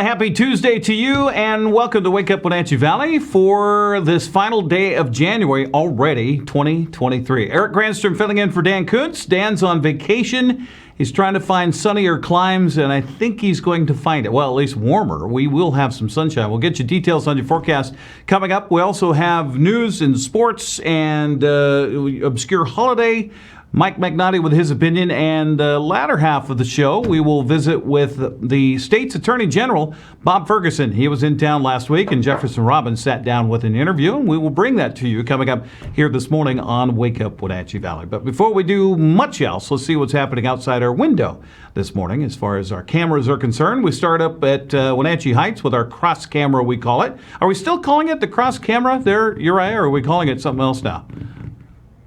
a happy Tuesday to you, and welcome to Wake Up Wenatchee Valley for this final day of January already, 2023. Eric Granstrom filling in for Dan Kuntz. Dan's on vacation. He's trying to find sunnier climes, and I think he's going to find it. Well, at least warmer. We will have some sunshine. We'll get you details on your forecast coming up. We also have news and sports and obscure holiday. Mike Magnotti with his opinion, and the latter half of the show, we will visit with the state's Attorney General, Bob Ferguson. He was in town last week, and Jefferson Robbins sat down with an interview, and we will bring that to you coming up here this morning on Wake Up Wenatchee Valley. But before we do much else, let's see what's happening outside our window this morning as far as our cameras are concerned. We start up at Wenatchee Heights with our cross camera, we call it. Are we still calling it the cross camera there, Uriah, or are we calling it something else now?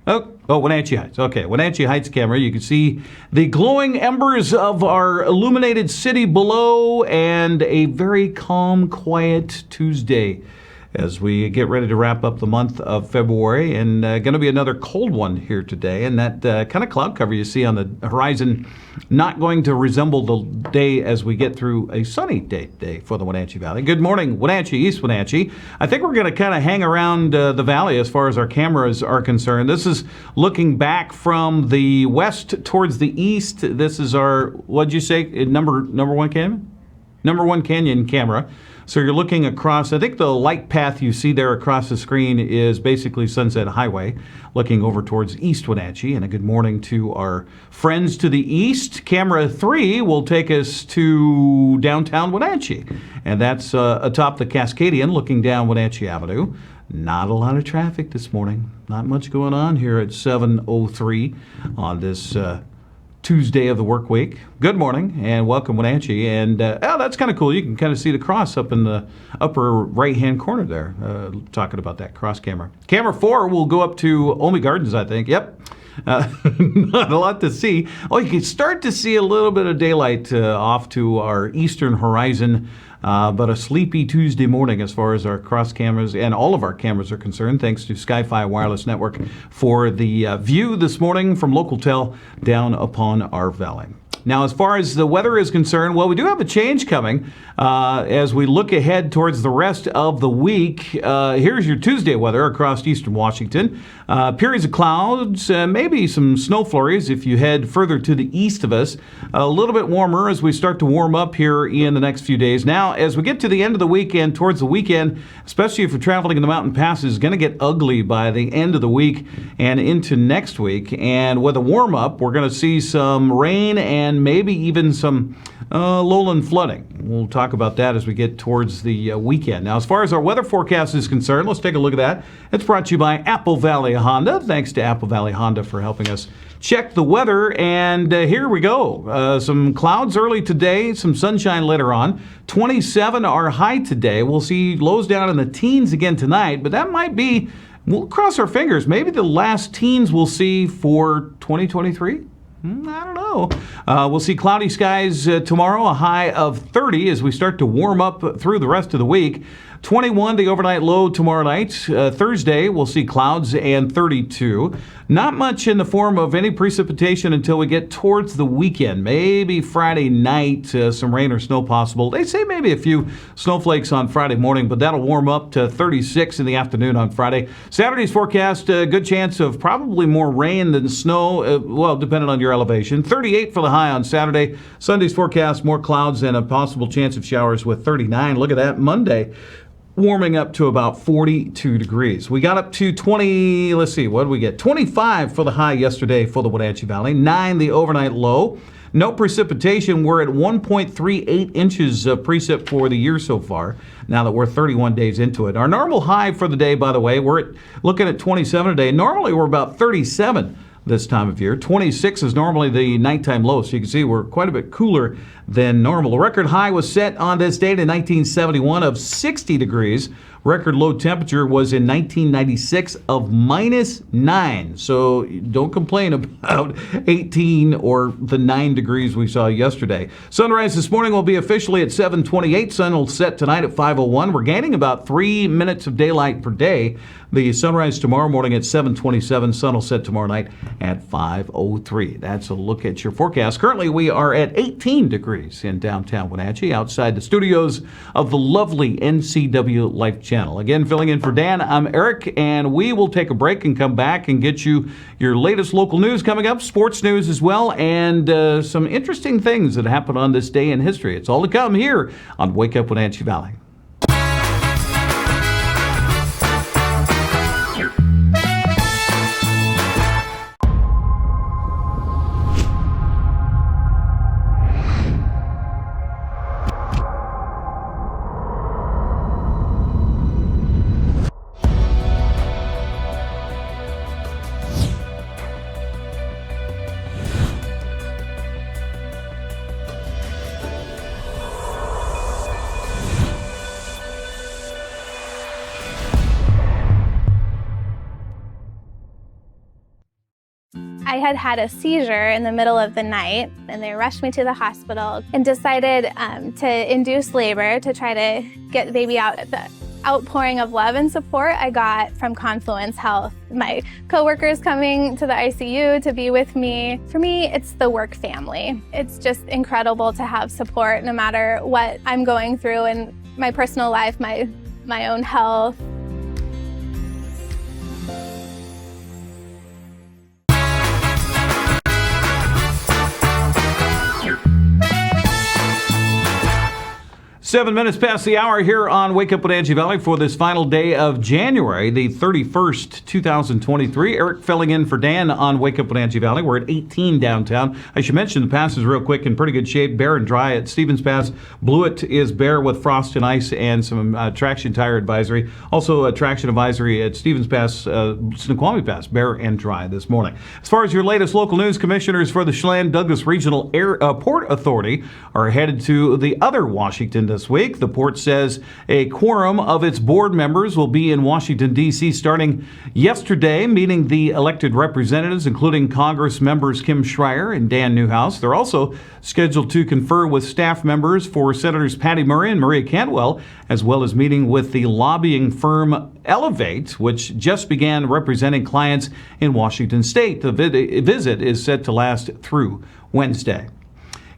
Oh, Wenatchee Heights. Okay, Wenatchee Heights camera. You can see the glowing embers of our illuminated city below, and a very calm, quiet Tuesday as we get ready to wrap up the month of February. And going to be another cold one here today. And that kind of cloud cover you see on the horizon not going to resemble the day as we get through a sunny day for the Wenatchee Valley. Good morning, Wenatchee, East Wenatchee. I think we're going to kind of hang around the valley as far as our cameras are concerned. This is looking back from the west towards the east. This is our, what'd you say, number one canyon? Number one canyon camera. So you're looking across, I think the light path you see there across the screen is basically Sunset Highway, looking over towards East Wenatchee. And a good morning to our friends to the east. Camera 3 will take us to downtown Wenatchee. And that's atop the Cascadian, looking down Wenatchee Avenue. Not a lot of traffic this morning. Not much going on here at 7:03 on this Tuesday of the work week. Good morning and welcome, Wenatchee. And that's kind of cool. You can kind of see the cross up in the upper right-hand corner there, talking about that cross camera. Camera 4 will go up to Omi Gardens, I think. Yep. Not a lot to see. Oh, you can start to see a little bit of daylight off to our eastern horizon. But a sleepy Tuesday morning as far as our cross cameras and all of our cameras are concerned, thanks to Sky-Fi Wireless Network for the view this morning from Localtel down upon our valley. Now, as far as the weather is concerned, well, we do have a change coming as we look ahead towards the rest of the week. Here's your Tuesday weather across eastern Washington. Periods of clouds, maybe some snow flurries if you head further to the east of us. A little bit warmer as we start to warm up here in the next few days. Now, as we get to the end of the weekend, towards the weekend, especially if you're traveling in the mountain passes, it's going to get ugly by the end of the week and into next week. And with a warm up, we're going to see some rain and maybe even some lowland flooding. We'll talk about that as we get towards the weekend. Now, as far as our weather forecast is concerned, let's take a look at that. It's brought to you by Apple Valley Honda. Thanks to Apple Valley Honda for helping us check the weather. And here we go. Some clouds early today, some sunshine later on. 27 our high today. We'll see lows down in the teens again tonight, but that might be, we'll cross our fingers, maybe the last teens we'll see for 2023. I don't know. We'll see cloudy skies tomorrow, a high of 30 as we start to warm up through the rest of the week. 21, the overnight low tomorrow night. Thursday, we'll see clouds and 32. Not much in the form of any precipitation until we get towards the weekend. Maybe Friday night, some rain or snow possible. They say maybe a few snowflakes on Friday morning, but that'll warm up to 36 in the afternoon on Friday. Saturday's forecast, a good chance of probably more rain than snow, well, depending on your elevation. 38 for the high on Saturday. Sunday's forecast, more clouds and a possible chance of showers with 39. Look at that. Monday, warming up to about 42 degrees. We got up to 20, let's see, what did we get? 25 for the high yesterday for the Wenatchee Valley, 9 the overnight low. No precipitation. We're at 1.38 inches of precip for the year so far, now that we're 31 days into it. Our normal high for the day, by the way, we're looking at 27 today. Normally we're about 37 this time of year. 26 is normally the nighttime low, so you can see we're quite a bit cooler than normal. The record high was set on this date in 1971 of 60 degrees Record low temperature was in 1996 of -9. So don't complain about 18 or the 9 degrees we saw yesterday. Sunrise this morning will be officially at 7:28. Sun will set tonight at 5:01. We're gaining about 3 minutes of daylight per day. The sunrise tomorrow morning at 7:27. Sun will set tomorrow night at 5:03. That's a look at your forecast. Currently, we are at 18 degrees in downtown Wenatchee, outside the studios of the lovely NCW Life Channel. Again, filling in for Dan, I'm Eric, and we will take a break and come back and get you your latest local news coming up, sports news as well, and some interesting things that happened on this day in history. It's all to come here on Wake Up Wenatchee Valley. I had had a seizure in the middle of the night, and they rushed me to the hospital and decided to induce labor to try to get the baby out. The outpouring of love and support I got from Confluence Health. My coworkers coming to the ICU to be with me. For me, it's the work family. It's just incredible to have support no matter what I'm going through in my personal life, my own health. 7 minutes past the hour here on Wake Up Wenatchee Valley for this final day of January, the 31st, 2023. Eric filling in for Dan on Wake Up Wenatchee Valley. We're at 18 downtown. I should mention the pass is real quick, in pretty good shape, bare and dry at Stevens Pass. Blewett is bare with frost and ice and some traction tire advisory. Also a traction advisory at Stevens Pass, Snoqualmie Pass, bare and dry this morning. As far as your latest local news, commissioners for the Chelan-Douglas Regional Port Authority are headed to the other Washington this week. The port says a quorum of its board members will be in Washington, D.C. starting yesterday, meeting the elected representatives, including Congress members Kim Schreier and Dan Newhouse. They're also scheduled to confer with staff members for Senators Patty Murray and Maria Cantwell, as well as meeting with the lobbying firm Elevate, which just began representing clients in Washington state. The visit is set to last through Wednesday.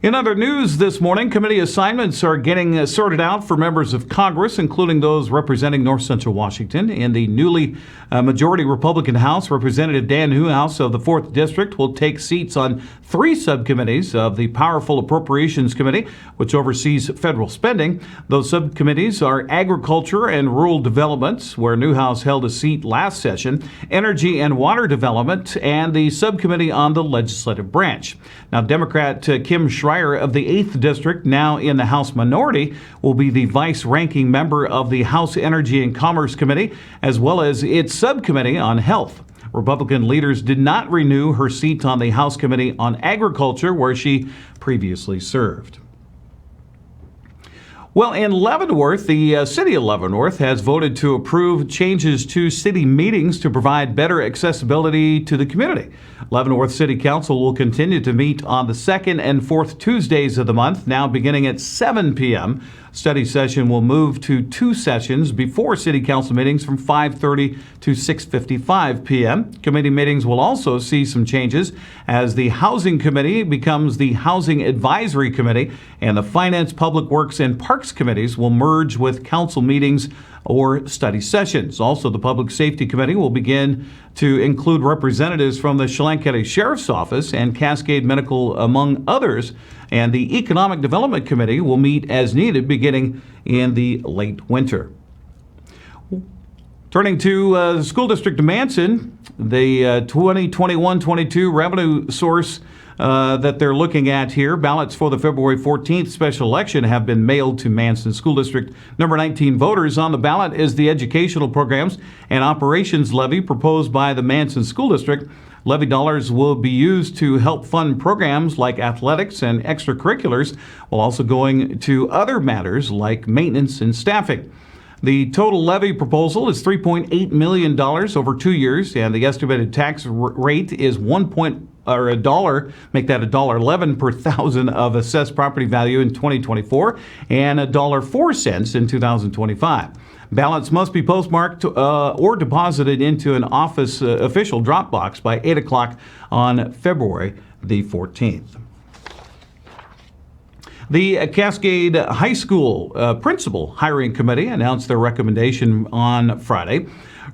In other news this morning, committee assignments are getting sorted out for members of Congress, including those representing North Central Washington. In the newly majority Republican House, Representative Dan Newhouse of the 4th District will take seats on 3 subcommittees of the powerful Appropriations Committee, which oversees federal spending. Those subcommittees are Agriculture and Rural Development, where Newhouse held a seat last session, Energy and Water Development, and the subcommittee on the Legislative Branch. Now, Democrat Kim Schreier of the 8th District, now in the House minority, will be the vice-ranking member of the House Energy and Commerce Committee, as well as its subcommittee on health. Republican leaders did not renew her seat on the House Committee on Agriculture, where she previously served. Well, in Leavenworth, the city of Leavenworth has voted to approve changes to city meetings to provide better accessibility to the community. Leavenworth City Council will continue to meet on the 2nd and 4th Tuesdays of the month, now beginning at 7 p.m. Study session will move to 2 sessions before city council meetings from 5:30 to 6:55 p.m. Committee meetings will also see some changes as the Housing Committee becomes the Housing Advisory Committee, and the Finance, Public Works, and Parks Committees will merge with council meetings or study sessions. Also, the Public Safety Committee will begin to include representatives from the Chelan County Sheriff's Office and Cascade Medical, among others. And the Economic Development Committee will meet as needed beginning in the late winter. Turning to the School District of Manson, the 2021-22 revenue source that they're looking at here. Ballots for the February 14th special election have been mailed to Manson School District number 19 voters. On the ballot is the educational programs and operations levy proposed by the Manson School District. Levy dollars will be used to help fund programs like athletics and extracurriculars, while also going to other matters like maintenance and staffing. The total levy proposal is $3.8 million over 2 years, and the estimated tax rate is $1, make that $1.11 per thousand of assessed property value in 2024 and $1.04 in 2025. Ballots must be postmarked or deposited into an office official drop box by 8 o'clock on February the 14th. The Cascade High School Principal Hiring Committee announced their recommendation on Friday.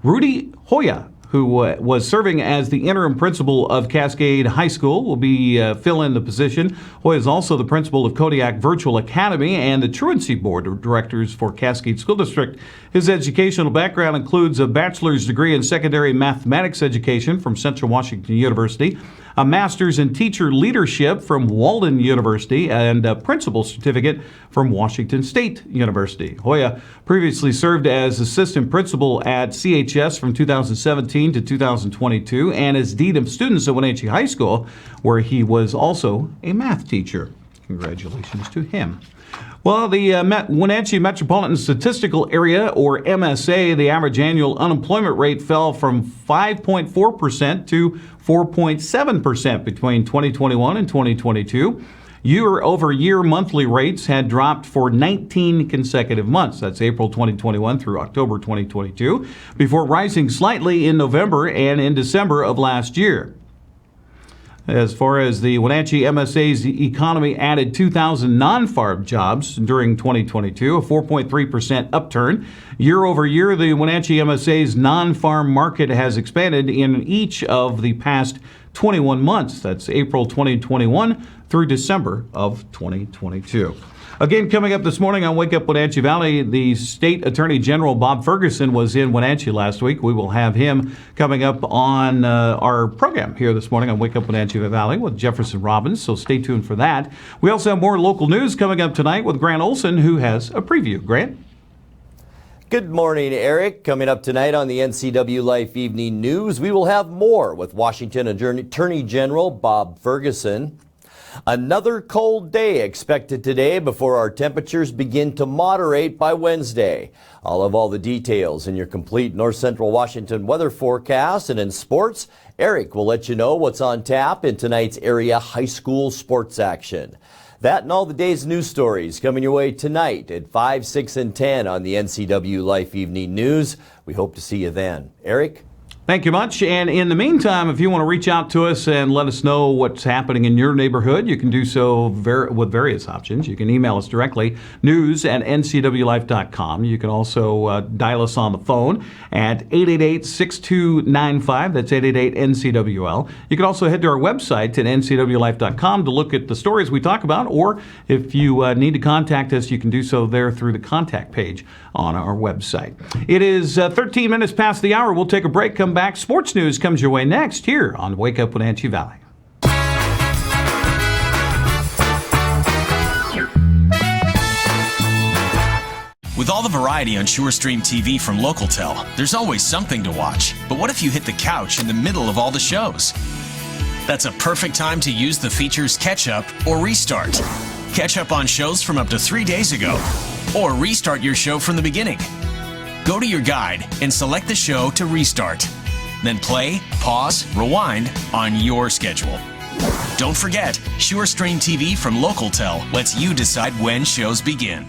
Rudy Hoya, who was serving as the interim principal of Cascade High School, will be fill in the position. Hoya is also the principal of Kodiak Virtual Academy and the truancy board of directors for Cascade School District. His educational background includes a bachelor's degree in secondary mathematics education from Central Washington University, a master's in teacher leadership from Walden University, and a principal certificate from Washington State University. Hoya previously served as assistant principal at CHS from 2017 to 2022 and as dean of students at Wenatchee High School, where he was also a math teacher. Congratulations to him. Well, the Wenatchee Metropolitan Statistical Area, or MSA, the average annual unemployment rate fell from 5.4% to 4.7% between 2021 and 2022. Year-over-year monthly rates had dropped for 19 consecutive months. That's April 2021 through October 2022, before rising slightly in November and in December of last year. As far as the Wenatchee MSA's economy added 2,000 non-farm jobs during 2022, a 4.3% upturn. Year over year, the Wenatchee MSA's non-farm market has expanded in each of the past 21 months. That's April 2021 through December of 2022. Again, coming up this morning on Wake Up Wenatchee Valley, the State Attorney General Bob Ferguson was in Wenatchee last week. We will have him coming up on our program here this morning on Wake Up Wenatchee Valley with Jefferson Robbins, so stay tuned for that. We also have more local news coming up tonight with Grant Olson, who has a preview. Grant? Good morning, Eric. Coming up tonight on the NCW Life Evening News, we will have more with Washington Attorney General Bob Ferguson. Another cold day expected today before our temperatures begin to moderate by Wednesday. I'll have all the details in your complete North Central Washington weather forecast. And in sports, Eric will let you know what's on tap in tonight's area high school sports action. That and all the day's news stories coming your way tonight at 5, 6, and 10 on the NCW Life Evening News. We hope to see you then. Eric? Thank you much. And in the meantime, if you want to reach out to us and let us know what's happening in your neighborhood, you can do so with various options. You can email us directly, news@ncwlife.com. You can also dial us on the phone at 888-6295. That's 888-NCWL. You can also head to our website at ncwlife.com to look at the stories we talk about, or if you need to contact us, you can do so there through the contact page on our website. It is 13 minutes past the hour. We'll take a break, come back. Sports news comes your way next here on Wake Up Wenatchee Valley. With all the variety on SureStream TV from LocalTel, there's always something to watch. But what if you hit the couch in the middle of all the shows? That's a perfect time to use the features Catch Up or Restart. Catch up on shows from up to 3 days ago, or restart your show from the beginning. Go to your guide and select the show to restart. Then play, pause, rewind on your schedule. Don't forget, SureStream TV from LocalTel lets you decide when shows begin.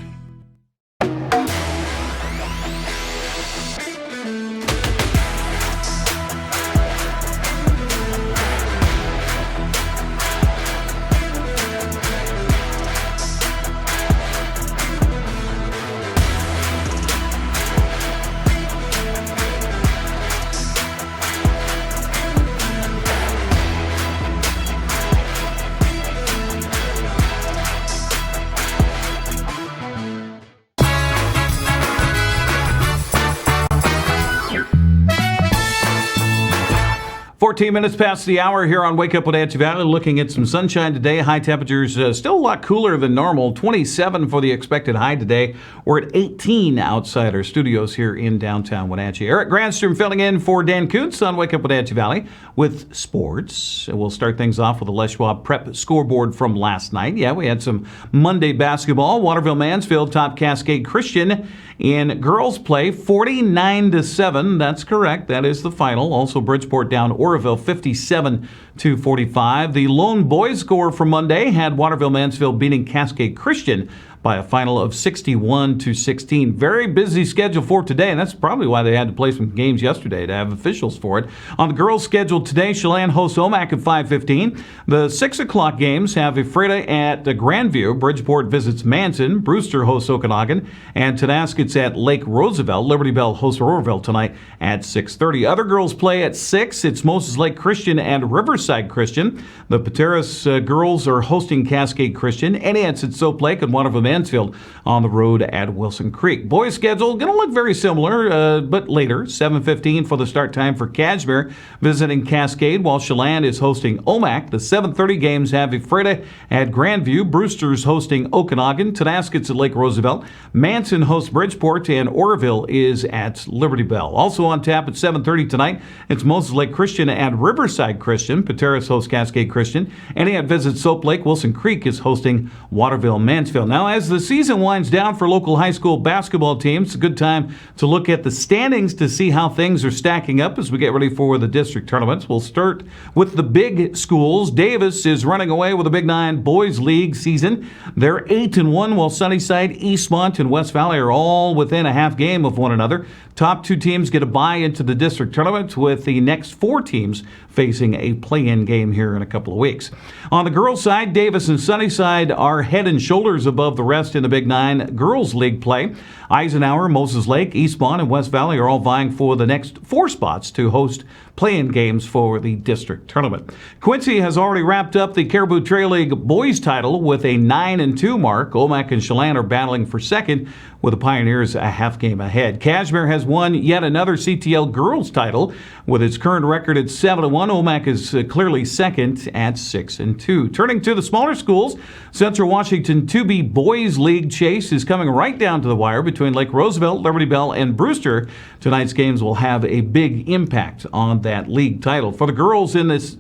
14 minutes past the hour here on Wake Up Wenatchee Valley. Looking at some sunshine today. High temperatures still a lot cooler than normal. 27 for the expected high today. We're at 18 outside our studios here in downtown Wenatchee. Eric Granstrom filling in for Dan Kuntz on Wake Up Wenatchee Valley with sports. We'll start things off with the Les Schwab Prep scoreboard from last night. Yeah, we had some Monday basketball. Waterville Mansfield topped Cascade Christian in girls play 49-7. That's correct. That is the final. Also Bridgeport down Oroville 57-45. The lone boys score for Monday had Waterville Mansfield beating Cascade Christian by a final of 61-16. Very busy schedule for today, and that's probably why they had to play some games yesterday to have officials for it. On the girls' schedule today, Chelan hosts Omak at 5:15. The 6 o'clock games have Ephrata at Grandview. Bridgeport visits Manson. Brewster hosts Okanagan. And Tonascott's at Lake Roosevelt. Liberty Bell hosts Oroville tonight at 6:30. Other girls play at 6. It's Moses Lake Christian and Riverside Christian. The Pateros girls are hosting Cascade Christian. Eniats at Soap Lake and Waterville Mansfield on the road at Wilson Creek. Boys' schedule going to look very similar, but later. 7:15 for the start time for Cashmere visiting Cascade, while Chelan is hosting Omak. The 7:30 games have Ephrata at Grandview. Brewster's hosting Okanagan. Tonascott's at Lake Roosevelt. Manson hosts Bridgeport, and Oroville is at Liberty Bell. Also on tap at 7:30 tonight, it's Moses Lake Christian and Riverside Christian. Pateros hosts Cascade Christian. Eniat visits Soap Lake. Wilson Creek is hosting Waterville Mansfield. Now, as the season winds down for local high school basketball teams, it's a good time to look at the standings to see how things are stacking up as we get ready for the district tournaments. We'll start with the big schools. Davis is running away with the Big Nine Boys League season. They're 8-1, while Sunnyside, Eastmont, and West Valley are all within a half game of one another. Top two teams get a bye into the district tournament, with the next four teams facing a play-in game here in a couple of weeks. On the girls' side, Davis and Sunnyside are head and shoulders above the rest in the Big Nine Girls League play. Eisenhower, Moses Lake, Eastmont, and West Valley are all vying for the next four spots to host play-in games for the district tournament. Quincy has already wrapped up the Caribou Trail League boys title with a 9-2 mark. Omak and Chelan are battling for second, with the Pioneers a half game ahead. Cashmere has won yet another CTL girls title with its current record at 7-1. Omak is clearly second at 6-2. Turning to the smaller schools, Central Washington 2B Boys League chase is coming right down to the wire between Lake Roosevelt, Liberty Bell, and Brewster. Tonight's games will have a big impact on that league title. For the girls in this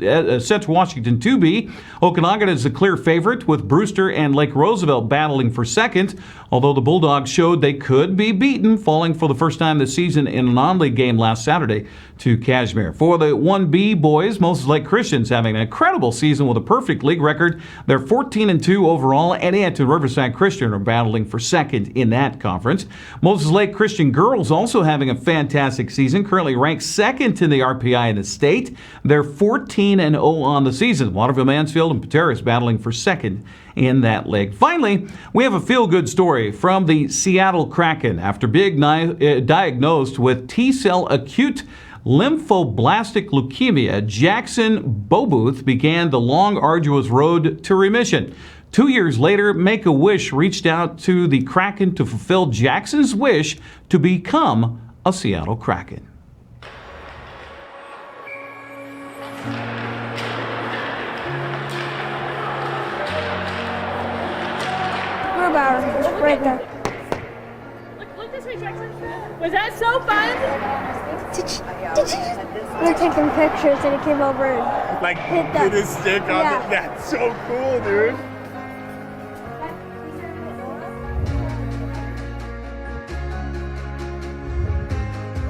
Central Washington 2B, Okanagan is the clear favorite, with Brewster and Lake Roosevelt battling for second, although the Bulldogs showed they could be beaten, falling for the first time this season in a non-league game last Saturday to Cashmere. For the 1B boys, Moses Lake Christian's having an incredible season with a perfect league record. They're 14-2 overall. Eniat and Riverside Christian are battling for second in that conference. Moses Lake Christian girls also having a fantastic season, currently ranked second in the RPI in the state. They're 14-0 on the season. Waterville Mansfield and Pateros battling for second in that league. Finally, we have a feel-good story from the Seattle Kraken. After being diagnosed with T-cell acute lymphoblastic leukemia, Jackson Bobuth began the long, arduous road to remission. 2 years later, Make-A-Wish reached out to the Kraken to fulfill Jackson's wish to become a Seattle Kraken. Right there. Look this way, Jackson. Was that so fun? We were taking pictures and he came over and Like, hit did his stick on Yeah. it? That's so cool, dude.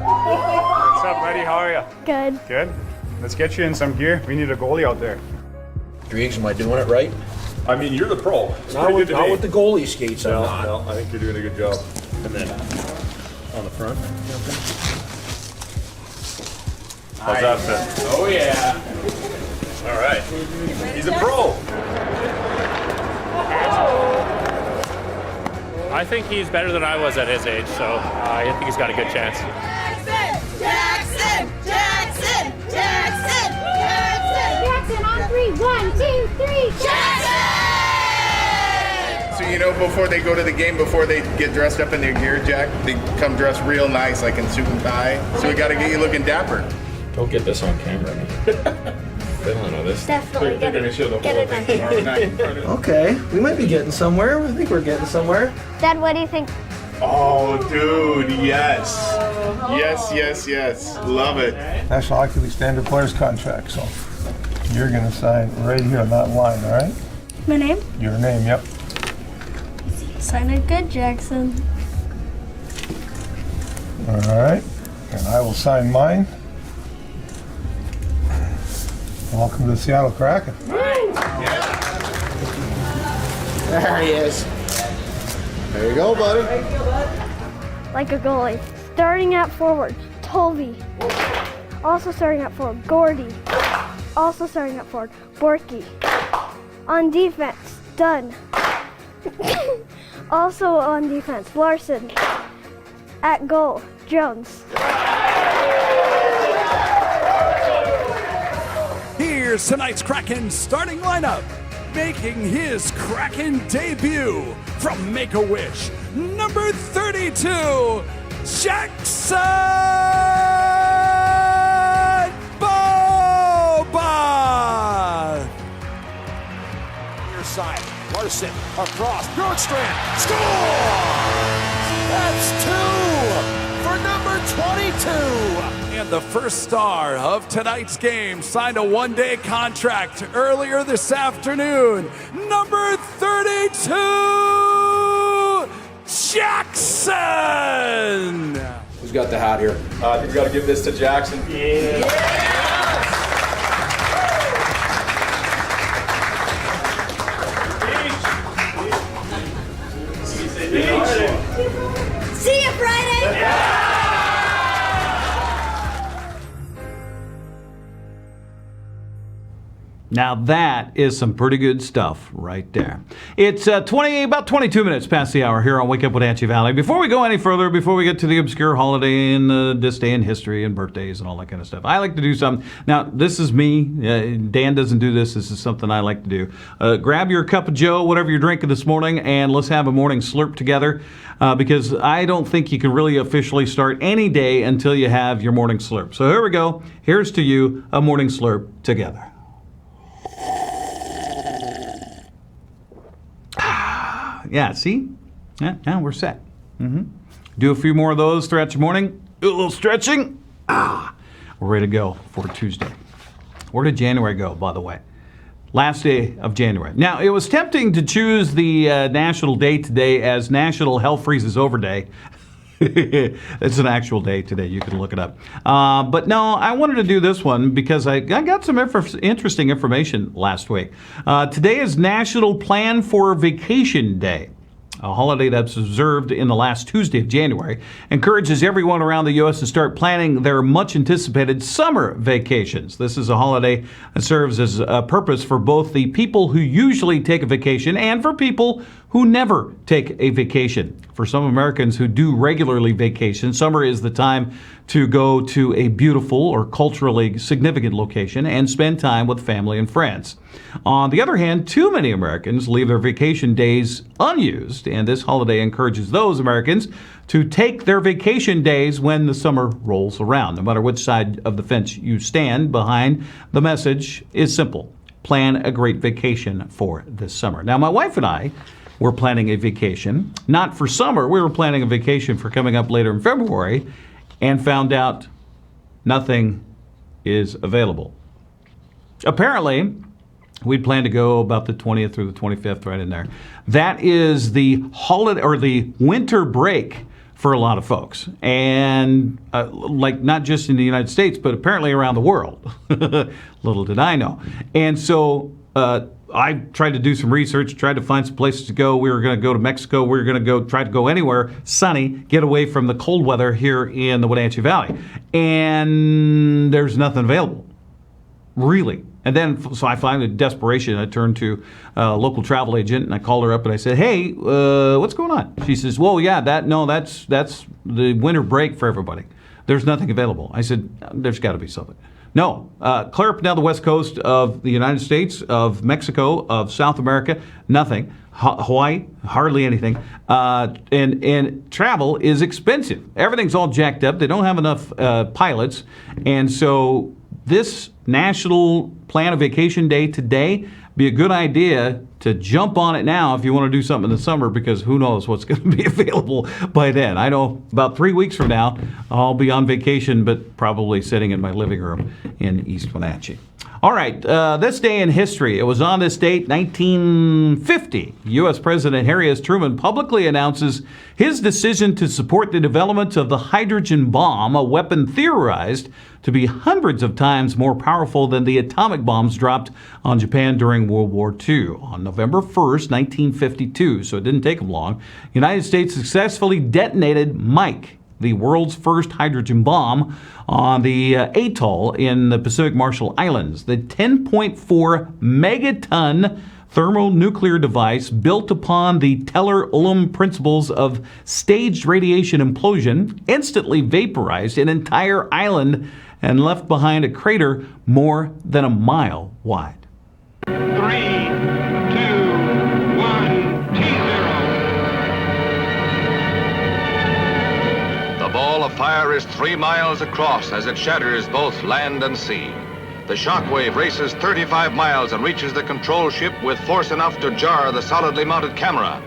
What's up, buddy? How are you? good. Good. Let's get you in some gear. We need a goalie out there. Driggs, am I doing it right? I mean, you're the pro. It's Not pretty with, good to not me. with the goalie skates, I'm No, not. no, I think you're doing a good job. And then on the front. How's that fit? Oh, yeah. All right. He's a pro. I think he's better than I was at his age, so I think he's got a good chance. Jackson! Jackson! Jackson! Jackson! Jackson on 3. 1, 2, 3. Jackson! So, you know, before they go to the game, before they get dressed up in their gear, Jack, they come dressed real nice, like in suit and tie. So we got to get you looking dapper. Don't get this on camera, man. They don't know this. Definitely They're going to show the whole thing tomorrow night in front of Okay, we might be getting somewhere. I think we're getting somewhere. Dad, what do you think? Oh, dude, yes. Yes. Love it. National Hockey League standard players contract, so you're gonna sign right here on that line, all right? My name? Your name, yep. Sign it good, Jackson. All right, and I will sign mine. Welcome to the Seattle Kraken. There he is. There you go, buddy. Like a goalie. Starting at forward, Tovey. Also starting at forward, Gordy. Also starting at forward, Borky. On defense, Dunn. Also on defense, Larson. At goal, Jones. Here's tonight's Kraken starting lineup. Making his Kraken debut from Make-A-Wish, number 32, Jackson Boba. Near side, Larson across, Granstrom, score! That's 2 for number 22. And the first star of tonight's game signed a one-day contract earlier this afternoon. Number 32, Jackson! Who's got the hat here? I think we got to give this to Jackson. See you Friday! Now that is some pretty good stuff right there. It's about 22 minutes past the hour here on Wake Up Wenatchee Valley. Before we go any further, before we get to the obscure holiday and this day in history and birthdays and all that kind of stuff, I like to do something. Now, this is me. Dan doesn't do this. This is something I like to do. Grab your cup of joe, whatever you're drinking this morning, and let's have a morning slurp together because I don't think you can really officially start any day until you have your morning slurp. So here we go. Here's to you, a morning slurp together. Yeah, see? Yeah, now we're set. Do a few more of those throughout your morning. Do a little stretching. We're ready to go for Tuesday. Where did January go, by the way? Last day of January. Now, it was tempting to choose the national day today as National Hell Freezes Over Day. It's an actual day today. You can look it up. But no, I wanted to do this one because I got some interesting information last week. Today is National Plan for Vacation Day, a holiday that's observed in the last Tuesday of January. Encourages everyone around the U.S. to start planning their much-anticipated summer vacations. This is a holiday that serves as a purpose for both the people who usually take a vacation and for people who never take a vacation. For some Americans who do regularly vacation, summer is the time to go to a beautiful or culturally significant location and spend time with family and friends. On the other hand, too many Americans leave their vacation days unused, and this holiday encourages those Americans to take their vacation days when the summer rolls around. No matter which side of the fence you stand behind, the message is simple. Plan a great vacation for this summer. Now, my wife and I were planning a vacation, not for summer. We were planning a vacation for coming up later in February and found out nothing is available. Apparently, we plan to go about the 20th through the 25th, right in there. That is the holiday or the winter break for a lot of folks, and like not just in the United States, but apparently around the world. Little did I know. And so I tried to do some research, tried to find some places to go. We were going to go to Mexico. We were going to try to go anywhere sunny, get away from the cold weather here in the Wenatchee Valley. And there's nothing available, really. And then, so I finally, in desperation, I turned to a local travel agent and I called her up and I said, "Hey, what's going on?" She says, "Well, yeah, that's the winter break for everybody. There's nothing available." I said, "There's got to be something." No. Clear up and down the west coast of the United States, of Mexico, of South America, nothing. Hawaii, hardly anything. And travel is expensive. Everything's all jacked up. They don't have enough pilots. And so this National Plan a Vacation Day today be a good idea to jump on it now if you want to do something in the summer, because who knows what's going to be available by then. I know about 3 weeks from now I'll be on vacation, but probably sitting in my living room in East Wenatchee. All right, this day in history. It was on this date, 1950. U.S. President Harry S. Truman publicly announces his decision to support the development of the hydrogen bomb, a weapon theorized to be hundreds of times more powerful than the atomic bombs dropped on Japan during World War II. On November 1st, 1952, so it didn't take them long, the United States successfully detonated Mike, the world's first hydrogen bomb, on the atoll in the Pacific Marshall Islands. The 10.4 megaton thermonuclear device, built upon the Teller-Ullum principles of staged radiation implosion, instantly vaporized an entire island and left behind a crater more than a mile wide. 3, 2, 1, T0. The ball of fire is 3 miles across as it shatters both land and sea. The shockwave races 35 miles and reaches the control ship with force enough to jar the solidly mounted camera.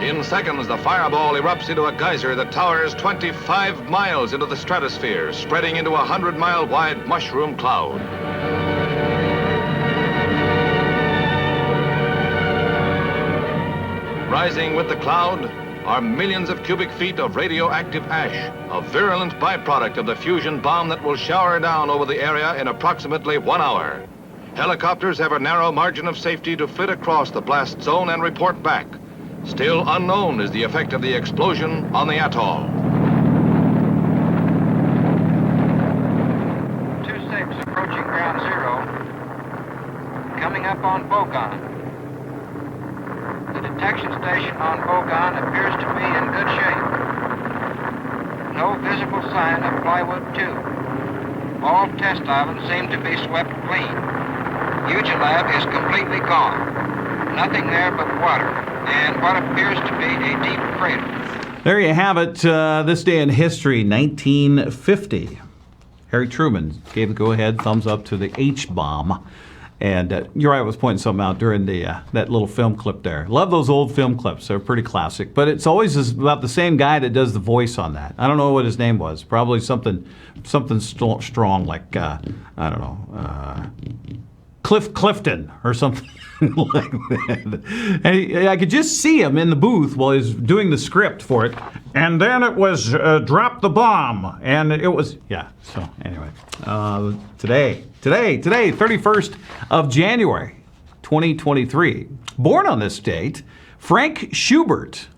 In seconds, the fireball erupts into a geyser that towers 25 miles into the stratosphere, spreading into a 100-mile wide mushroom cloud. Rising with the cloud are millions of cubic feet of radioactive ash, a virulent byproduct of the fusion bomb that will shower down over the area in approximately 1 hour. Helicopters have a narrow margin of safety to flit across the blast zone and report back. Still unknown is the effect of the explosion on the atoll. 2-6 approaching ground zero. Coming up on Bogon. The detection station on Bogon appears to be in good shape. No visible sign of plywood tube. All test islands seem to be swept clean. Ugilab is completely gone. Nothing there but water and what appears to be a deep crater. There you have it. This day in history, 1950. Harry Truman gave the go-ahead thumbs up to the H-bomb. And Uriah was pointing something out during that little film clip there. Love those old film clips. They're pretty classic. But it's always about the same guy that does the voice on that. I don't know what his name was. Probably something strong like, I don't know, Cliff Clifton or something like that. And I could just see him in the booth while he's doing the script for it. And then it was drop the bomb. And it was, yeah. So anyway, today, 31st of January, 2023. Born on this date, Frank Schubert,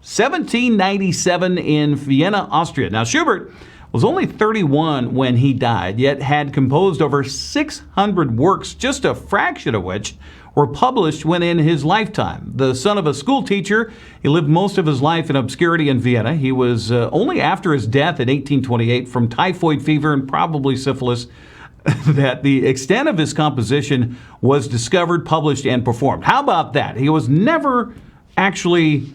1797 in Vienna, Austria. Now, Schubert was only 31 when he died, yet had composed over 600 works, just a fraction of which were published when in his lifetime. The son of a school teacher, he lived most of his life in obscurity in Vienna. He was only after his death in 1828 from typhoid fever and probably syphilis that the extent of his composition was discovered, published, and performed. How about that? He was never actually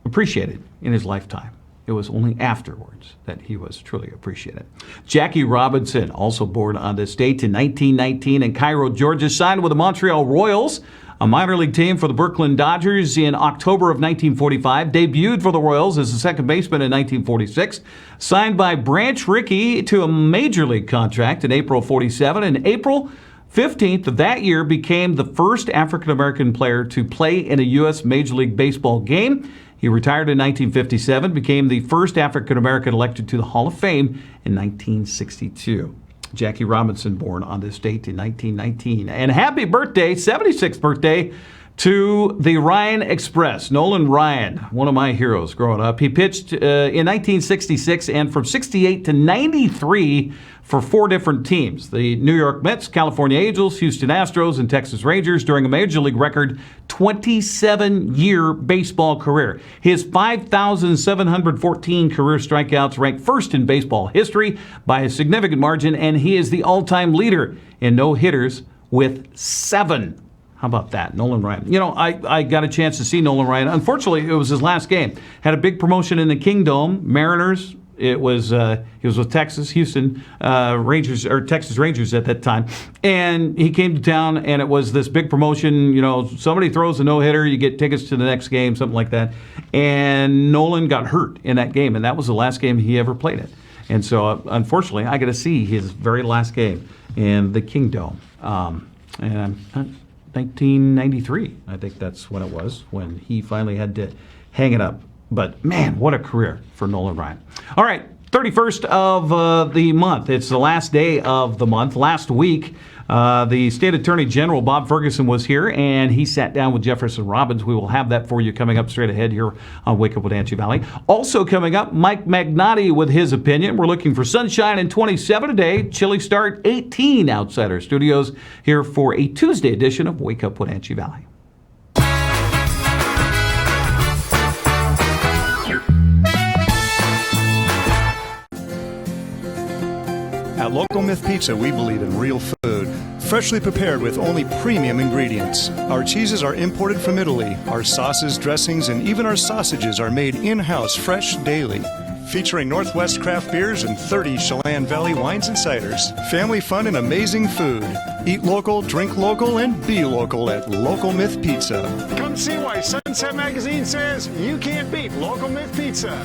appreciated in his lifetime. It was only afterwards that he was truly appreciated. Jackie Robinson, also born on this date in 1919 in Cairo, Georgia, signed with the Montreal Royals, a minor league team for the Brooklyn Dodgers, in October of 1945. Debuted for the Royals as a second baseman in 1946. Signed by Branch Rickey to a major league contract in April 47. And April 15th of that year became the first African-American player to play in a U.S. Major League Baseball game. He retired in 1957, became the first African-American elected to the Hall of Fame in 1962. Jackie Robinson, born on this date in 1919. And happy birthday, 76th birthday, To the Ryan Express. Nolan Ryan, one of my heroes growing up. He pitched in 1966 and from 68 to 93 for 4 different teams. The New York Mets, California Angels, Houston Astros, and Texas Rangers during a Major League record 27-year baseball career. His 5,714 career strikeouts rank first in baseball history by a significant margin, and he is the all-time leader in no-hitters with 7. How about that, Nolan Ryan? You know, I got a chance to see Nolan Ryan. Unfortunately, it was his last game. Had a big promotion in the Kingdome, Mariners. It was he was with Houston Rangers, or Texas Rangers at that time, and he came to town, and it was this big promotion. You know, somebody throws a no-hitter, you get tickets to the next game, something like that. And Nolan got hurt in that game, and that was the last game he ever played in. And so, unfortunately, I got to see his very last game in the Kingdome. And 1993, I think that's when it was, when he finally had to hang it up. But man, what a career for Nolan Ryan. All right, 31st of the month. It's the last day of the month. Last week, the State Attorney General, Bob Ferguson, was here, and he sat down with Jefferson Robbins. We will have that for you coming up straight ahead here on Wake Up Wenatchee Valley. Also coming up, Mike Magnotti with his opinion. We're looking for sunshine and 27 today. Chilly start, 18 outside our studios here for a Tuesday edition of Wake Up Wenatchee Valley. At Local Myth Pizza, we believe in real food, freshly prepared with only premium ingredients. Our cheeses are imported from Italy. Our sauces, dressings, and even our sausages are made in-house fresh daily. Featuring Northwest craft beers and 30 Chelan Valley wines and ciders. Family fun and amazing food. Eat local, drink local, and be local at Local Myth Pizza. Come see why Sunset Magazine says you can't beat Local Myth Pizza.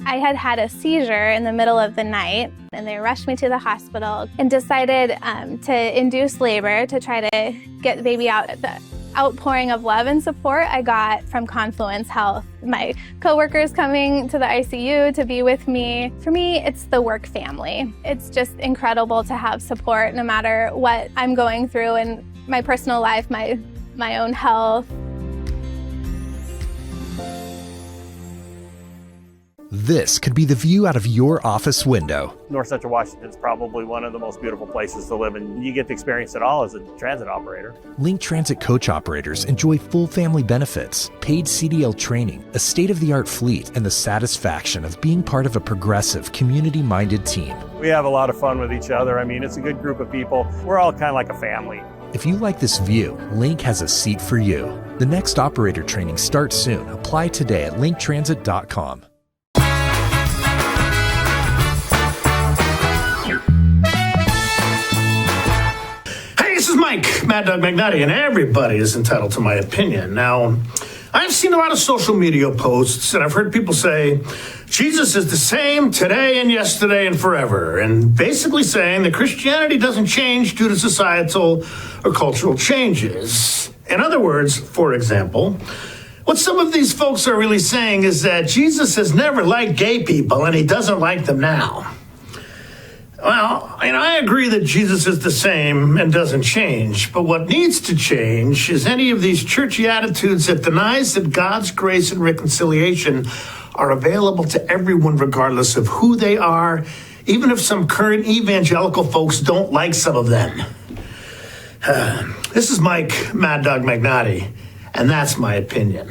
I had a seizure in the middle of the night, and they rushed me to the hospital and decided to induce labor to try to get the baby out. The outpouring of love and support I got from Confluence Health. My coworkers coming to the ICU to be with me. For me, it's the work family. It's just incredible to have support no matter what I'm going through in my personal life, my own health. This could be the view out of your office window. North Central Washington is probably one of the most beautiful places to live, and you get to experience it all as a transit operator. Link Transit coach operators enjoy full family benefits, paid CDL training, a state-of-the-art fleet, and the satisfaction of being part of a progressive, community-minded team. We have a lot of fun with each other. I mean, it's a good group of people. We're all kind of like a family. If you like this view, Link has a seat for you. The next operator training starts soon. Apply today at linktransit.com. This is Mike, Mad Dog Magnotti, and everybody is entitled to my opinion. Now, I've seen a lot of social media posts, and I've heard people say, Jesus is the same today and yesterday and forever, and basically saying that Christianity doesn't change due to societal or cultural changes. In other words, for example, what some of these folks are really saying is that Jesus has never liked gay people, and he doesn't like them now. Well, I agree that Jesus is the same and doesn't change, but what needs to change is any of these churchy attitudes that denies that God's grace and reconciliation are available to everyone regardless of who they are, even if some current evangelical folks don't like some of them. This is Mike, Mad Dog Magnotti, and that's my opinion.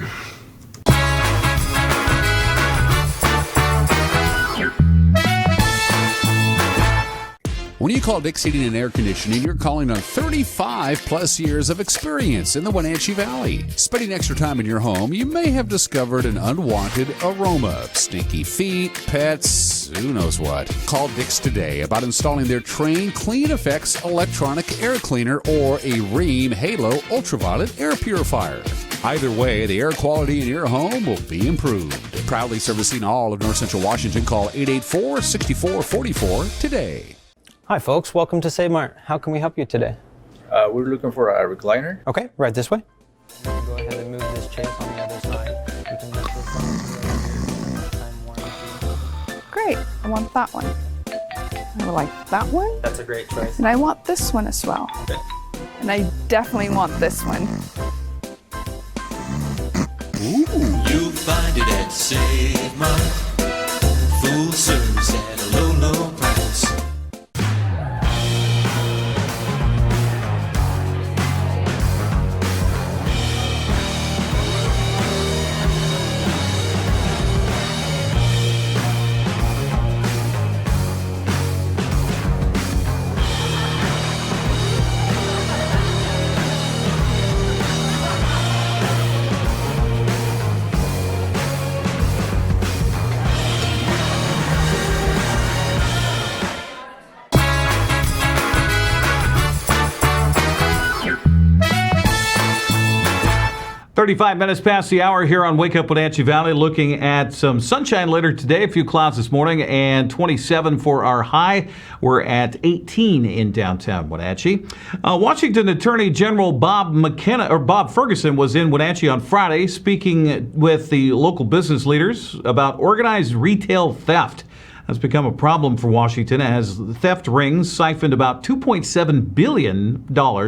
When you call Dick's Heating and Air Conditioning, you're calling on 35 plus years of experience in the Wenatchee Valley. Spending extra time in your home, you may have discovered an unwanted aroma. Stinky feet, pets, who knows what. Call Dick's today about installing their Train Clean Effects electronic air cleaner or a Rheem Halo ultraviolet air purifier. Either way, the air quality in your home will be improved. Proudly servicing all of North Central Washington, call 884-6444 today. Hi folks, welcome to Save Mart. How can we help you today? We're looking for a recliner. Okay, right this way. Go ahead and move this chair on the other side. Great, I want that one. I would like that one. That's a great choice. And I want this one as well. Okay. and I definitely want this one. You'll find it at Save Mart. Full service at a low, low price. Thirty-five minutes past the hour here on Wake Up Wenatchee Valley, looking at some sunshine later today, a few clouds this morning, and 27 for our high. We're at 18 in downtown Wenatchee. Washington Attorney General Bob Ferguson was in Wenatchee on Friday speaking with the local business leaders about organized retail theft. Has become a problem for Washington as theft rings siphoned about $2.7 billion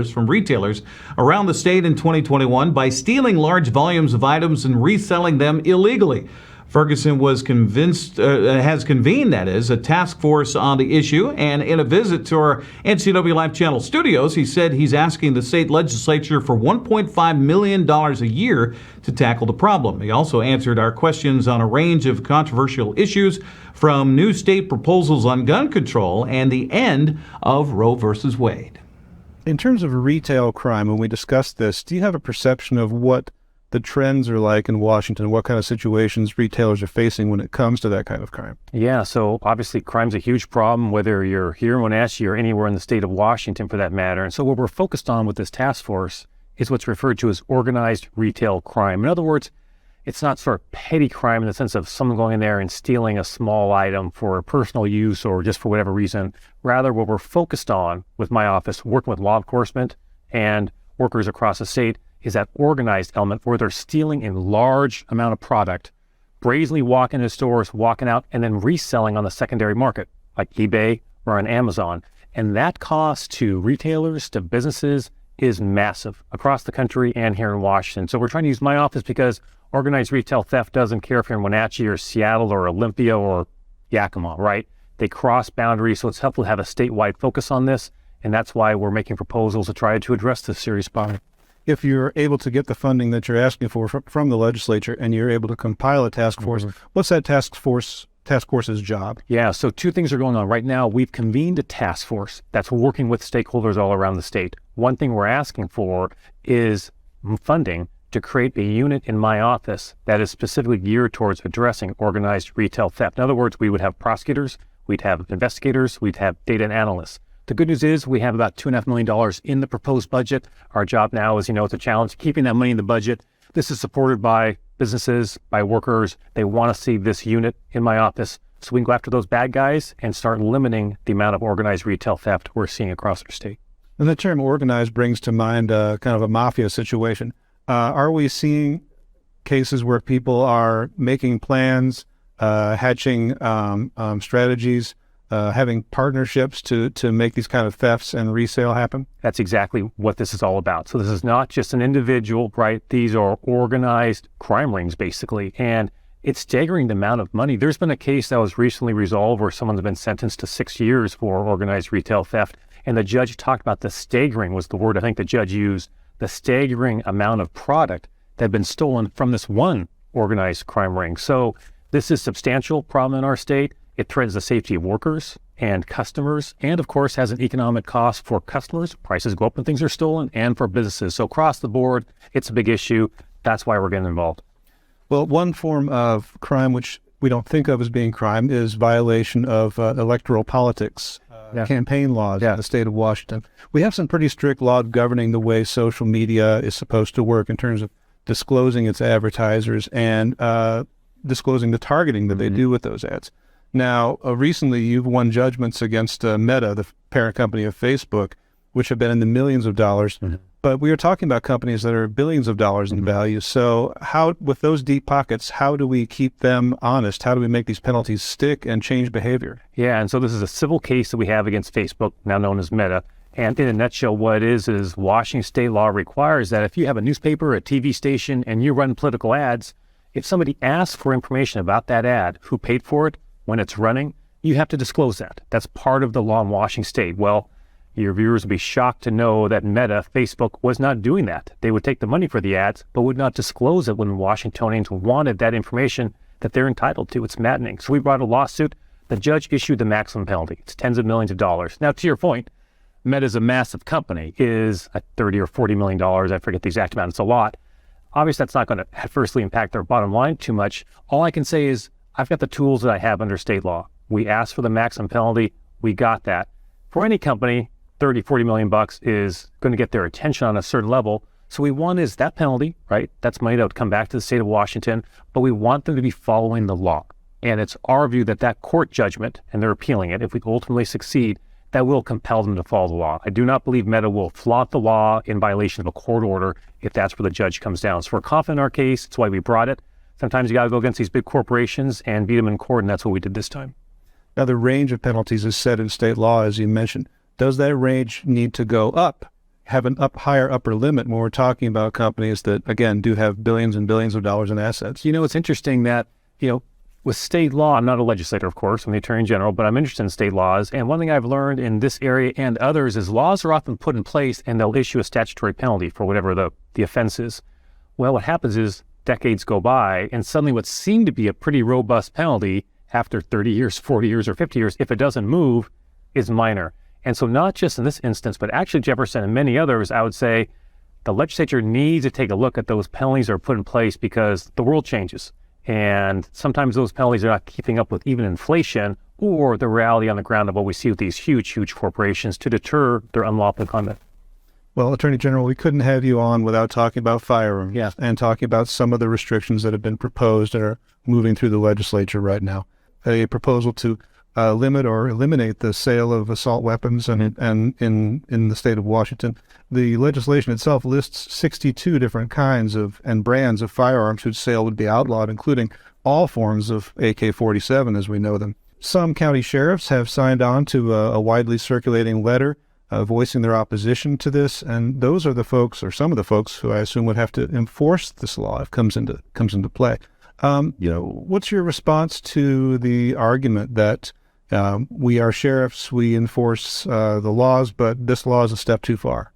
from retailers around the state in 2021 by stealing large volumes of items and reselling them illegally. Ferguson has convened, a task force on the issue, and in a visit to our NCW Live Channel studios, he said he's asking the state legislature for $1.5 million a year to tackle the problem. He also answered our questions on a range of controversial issues, from new state proposals on gun control and the end of Roe versus Wade. In terms of retail crime, when we discussed this, do you have a perception of what the trends are like in Washington, what kind of situations retailers are facing when it comes to that kind of crime? Yeah, so obviously crime's a huge problem, whether you're here in Wenatchee or anywhere in the state of Washington for that matter. And so what we're focused on with this task force is what's referred to as organized retail crime. In other words, it's not sort of petty crime in the sense of someone going in there and stealing a small item for personal use or just for whatever reason. Rather, what we're focused on with my office, working with law enforcement and workers across the state, is that organized element where they're stealing a large amount of product, brazenly walking into stores, walking out, and then reselling on the secondary market, like eBay or on Amazon. And that cost to retailers, to businesses, is massive across the country and here in Washington. So we're trying to use my office because organized retail theft doesn't care if you're in Wenatchee or Seattle or Olympia or Yakima, right? They cross boundaries, so it's helpful to have a statewide focus on this, and that's why we're making proposals to try to address this serious problem. If you're able to get the funding that you're asking for from the legislature and you're able to compile a task force, what's that task force's job? Yeah, so two things are going on. Right now, we've convened a task force that's working with stakeholders all around the state. One thing we're asking for is funding to create a unit in my office that is specifically geared towards addressing organized retail theft. In other words, we would have prosecutors, we'd have investigators, we'd have data analysts. The good news is we have about $2.5 million in the proposed budget. Our job now is, it's a challenge keeping that money in the budget. This is supported by businesses, by workers. They want to see this unit in my office so we can go after those bad guys and start limiting the amount of organized retail theft we're seeing across our state. And the term organized brings to mind kind of a mafia situation. Are we seeing cases where people are making plans, hatching strategies, having partnerships to make these kind of thefts and resale happen? That's exactly what this is all about. So this is not just an individual, right? These are organized crime rings, basically. And it's staggering the amount of money. There's been a case that was recently resolved where someone's been sentenced to 6 years for organized retail theft. And the judge talked about the staggering was the word I think the judge used, the staggering amount of product that had been stolen from this one organized crime ring. So this is a substantial problem in our state. It threatens the safety of workers and customers, and of course has an economic cost for customers. Prices go up when things are stolen, and for businesses. So across the board, it's a big issue. That's why we're getting involved. Well, one form of crime which we don't think of as being crime is violation of electoral politics, campaign laws in the state of Washington. We have some pretty strict law governing the way social media is supposed to work in terms of disclosing its advertisers and disclosing the targeting that they do with those ads. Now, recently you've won judgments against Meta, the parent company of Facebook, which have been in the millions of dollars. But we are talking about companies that are billions of dollars in value. So how, with those deep pockets, how do we keep them honest? How do we make these penalties stick and change behavior? Yeah, and so this is a civil case that we have against Facebook, now known as Meta. And in a nutshell, what it is Washington state law requires that if you have a newspaper, a TV station, and you run political ads, if somebody asks for information about that ad, who paid for it, when it's running, you have to disclose that. That's part of the law in Washington state. Well, your viewers would be shocked to know that Meta, Facebook, was not doing that. They would take the money for the ads, but would not disclose it when Washingtonians wanted that information that they're entitled to. It's maddening. So we brought a lawsuit. The judge issued the maximum penalty. It's tens of millions of dollars. Now, to your point, Meta's a massive company, is at $30 or $40 million. I forget the exact amount. It's a lot. Obviously, that's not going to adversely impact their bottom line too much. All I can say is I've got the tools that I have under state law. We asked for the maximum penalty. We got that. For any company, 30, 40 million bucks is going to get their attention on a certain level. So we want is that penalty, right? That's money that would come back to the state of Washington, but we want them to be following the law. And it's our view that that court judgment, and they're appealing it, if we ultimately succeed, that will compel them to follow the law. I do not believe Meta will flaunt the law in violation of a court order if that's where the judge comes down. So we're confident in our case. That's why we brought it. Sometimes you got to go against these big corporations and beat them in court, and that's what we did this time. Now, the range of penalties is set in state law, as you mentioned. Does that range need to go up, have an higher upper limit when we're talking about companies that, again, do have billions and billions of dollars in assets? You know, it's interesting that, with state law, I'm not a legislator, of course, I'm the Attorney General, but I'm interested in state laws. And one thing I've learned in this area and others is laws are often put in place and they'll issue a statutory penalty for whatever the offense is. Well, what happens is decades go by and suddenly what seemed to be a pretty robust penalty after 30 years, 40 years, or 50 years, if it doesn't move, is minor. And so not just in this instance, but actually Jefferson and many others, I would say the legislature needs to take a look at those penalties that are put in place because the world changes. And sometimes those penalties are not keeping up with even inflation or the reality on the ground of what we see with these huge, huge corporations to deter their unlawful conduct. Well, Attorney General, we couldn't have you on without talking about firearms. Yeah. And talking about some of the restrictions that have been proposed and are moving through the legislature right now. A proposal to limit or eliminate the sale of assault weapons and in the state of Washington. The legislation itself lists 62 different kinds of and brands of firearms whose sale would be outlawed, including all forms of AK-47 as we know them. Some county sheriffs have signed on to a widely circulating letter voicing their opposition to this, and those are the folks, or some of the folks, who I assume would have to enforce this law if it comes into play. What's your response to the argument that we are sheriffs, we enforce the laws, but this law is a step too far?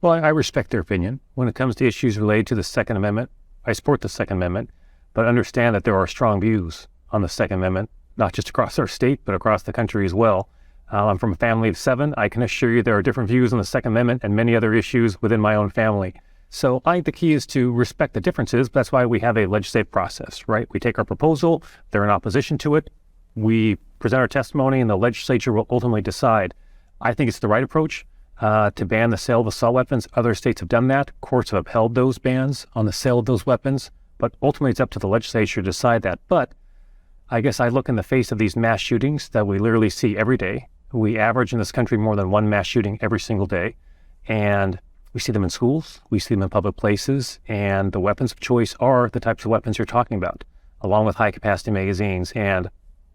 Well, I respect their opinion. When it comes to issues related to the Second Amendment, I support the Second Amendment, but understand that there are strong views on the Second Amendment, not just across our state, but across the country as well. I'm from a family of 7. I can assure you there are different views on the Second Amendment and many other issues within my own family. So I think the key is to respect the differences. That's why we have a legislative process, right? We take our proposal, they're in opposition to it, we present our testimony, and the legislature will ultimately decide. I think it's the right approach to ban the sale of assault weapons. Other states have done that. Courts have upheld those bans on the sale of those weapons, but ultimately it's up to the legislature to decide that. But I guess I look in the face of these mass shootings that we literally see every day. We average in this country more than one mass shooting every single day, and we see them in schools, we see them in public places, and the weapons of choice are the types of weapons you're talking about, along with high-capacity magazines. And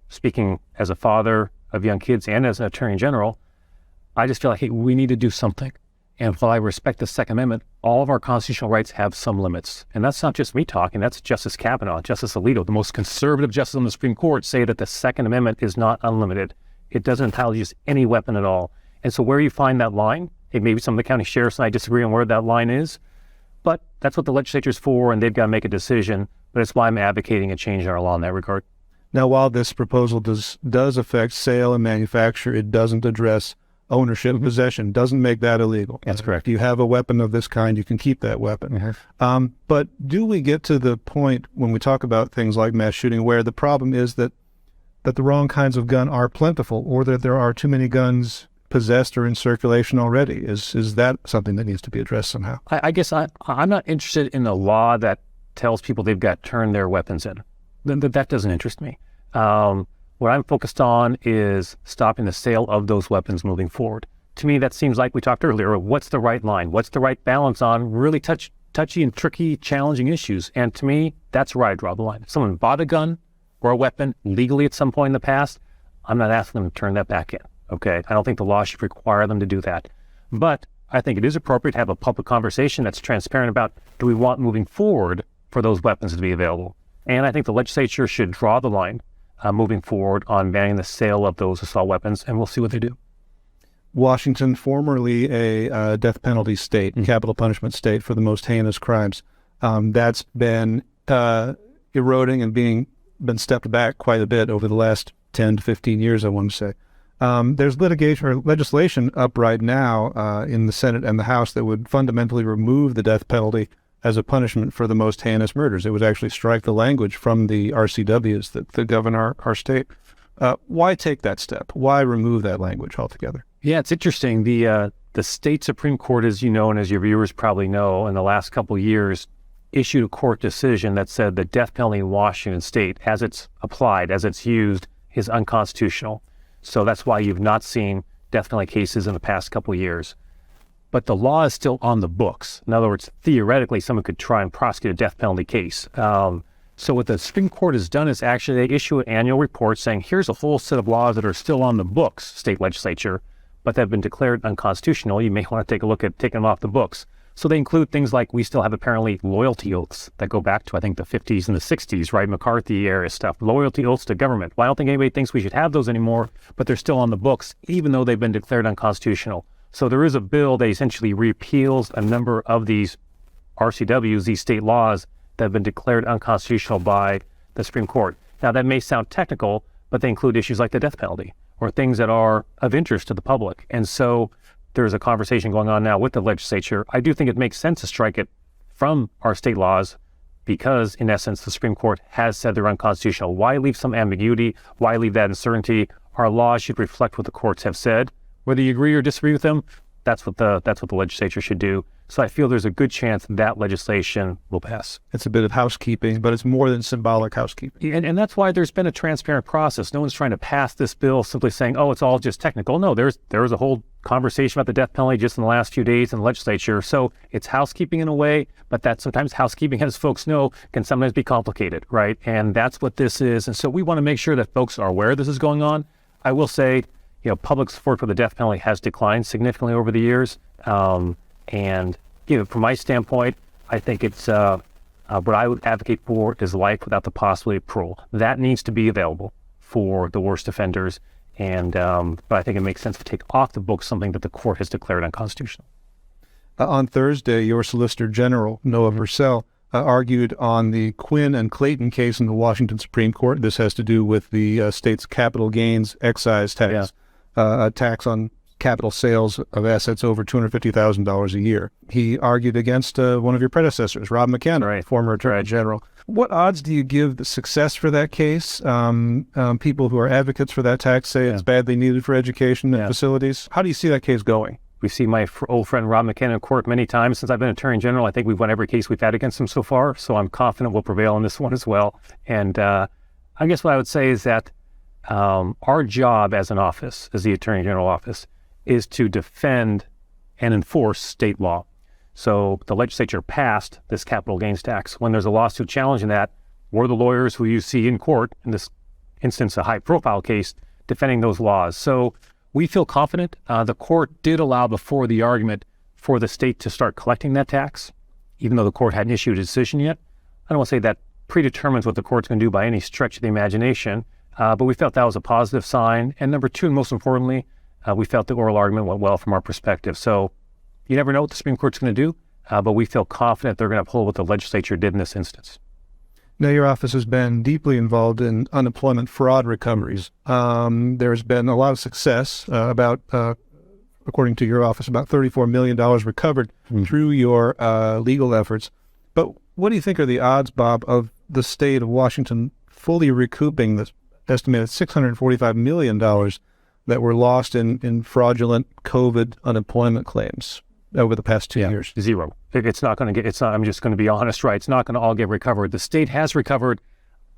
speaking as a father of young kids and as an Attorney General, I just feel like, hey, we need to do something. And while I respect the Second Amendment, all of our constitutional rights have some limits. And that's not just me talking, that's Justice Kavanaugh, Justice Alito, the most conservative justice on the Supreme Court, say that the Second Amendment is not unlimited. It doesn't entitle you to any weapon at all. And so where you find that line, hey, maybe some of the county sheriffs and I disagree on where that line is, but that's what the legislature's for, and they've got to make a decision. But it's why I'm advocating a change in our law in that regard. Now, while this proposal does affect sale and manufacture, it doesn't address ownership, possession, doesn't make that illegal. That's correct. If you have a weapon of this kind, you can keep that weapon. But do we get to the point when we talk about things like mass shooting where the problem is that the wrong kinds of gun are plentiful, or that there are too many guns possessed or in circulation already? Is that something that needs to be addressed somehow? I guess I'm not interested in a law that tells people they've got to turn their weapons in. That doesn't interest me. What I'm focused on is stopping the sale of those weapons moving forward. To me, that seems like we talked earlier, what's the right line? What's the right balance on really touchy and tricky, challenging issues? And to me, that's where I draw the line. If someone bought a gun or a weapon legally at some point in the past, I'm not asking them to turn that back in, okay? I don't think the law should require them to do that. But I think it is appropriate to have a public conversation that's transparent about, do we want moving forward for those weapons to be available? And I think the legislature should draw the line moving forward on banning the sale of those assault weapons, and we'll see what they do. Washington, formerly a death penalty state, capital punishment state for the most heinous crimes, that's been eroding and been stepped back quite a bit over the last 10 to 15 years, I want to say. There's litigation or legislation up right now in the Senate and the House that would fundamentally remove the death penalty as a punishment for the most heinous murders. It would actually strike the language from the RCWs that govern our state. Why take that step? Why remove that language altogether? Yeah, it's interesting. The state Supreme Court, as you know, and as your viewers probably know, in the last couple of years, issued a court decision that said the death penalty in Washington state, as it's applied, as it's used, is unconstitutional. So that's why you've not seen death penalty cases in the past couple of years. But the law is still on the books. In other words, theoretically, someone could try and prosecute a death penalty case. So what the Supreme Court has done is actually they issue an annual report saying, here's a whole set of laws that are still on the books, state legislature, but that have been declared unconstitutional. You may want to take a look at taking them off the books. So they include things like we still have apparently loyalty oaths that go back to, I think, the 50s and the 60s, right? McCarthy era stuff, loyalty oaths to government. Well, I don't think anybody thinks we should have those anymore, but they're still on the books, even though they've been declared unconstitutional. So there is a bill that essentially repeals a number of these RCWs, these state laws that have been declared unconstitutional by the Supreme Court. Now, that may sound technical, but they include issues like the death penalty or things that are of interest to the public. And so there's a conversation going on now with the legislature. I do think it makes sense to strike it from our state laws because, in essence, the Supreme Court has said they're unconstitutional. Why leave some ambiguity? Why leave that uncertainty? Our laws should reflect what the courts have said. Whether you agree or disagree with them, that's what the legislature should do. So I feel there's a good chance that legislation will pass. It's a bit of housekeeping, but it's more than symbolic housekeeping. And that's why there's been a transparent process. No one's trying to pass this bill simply saying, oh, it's all just technical. No, there was a whole conversation about the death penalty just in the last few days in the legislature. So it's housekeeping in a way, but that sometimes housekeeping, as folks know, can sometimes be complicated, right? And that's what this is. And so we want to make sure that folks are aware this is going on. I will say, public support for the death penalty has declined significantly over the years. And from my standpoint, I think it's what I would advocate for is life without the possibility of parole. That needs to be available for the worst offenders. And but I think it makes sense to take off the books something that the court has declared unconstitutional. On Thursday, your Solicitor General, Noah Purcell, argued on the Quinn and Clayton case in the Washington Supreme Court. This has to do with the state's capital gains excise tax, a tax on capital sales of assets over $250,000 a year. He argued against one of your predecessors, Rob McKenna, former Attorney General. What odds do you give the success for that case? People who are advocates for that tax say it's badly needed for education and facilities. How do you see that case going? We've seen my old friend Rob McKenna in court many times since I've been Attorney General. I think we've won every case we've had against him so far, so I'm confident we'll prevail on this one as well. And I guess what I would say is that our job as an office, as the Attorney General office, is to defend and enforce state law. So the legislature passed this capital gains tax. When there's a lawsuit challenging that, we're the lawyers who you see in court, in this instance a high-profile case, defending those laws. So we feel confident. The court did allow before the argument for the state to start collecting that tax, even though the court hadn't issued a decision yet. I don't want to say that predetermines what the court's going to do by any stretch of the imagination, but we felt that was a positive sign. And number two, and most importantly, we felt the oral argument went well from our perspective. So you never know what the Supreme Court's going to do, but we feel confident they're going to uphold what the legislature did in this instance. Now, your office has been deeply involved in unemployment fraud recoveries. There's been a lot of success, according to your office, about $34 million recovered through your legal efforts. But what do you think are the odds, Bob, of the state of Washington fully recouping this estimated $645 million that were lost in fraudulent COVID unemployment claims over the past 2 years? Zero. It's not going to get, I'm just going to be honest, right? It's not going to all get recovered. The state has recovered,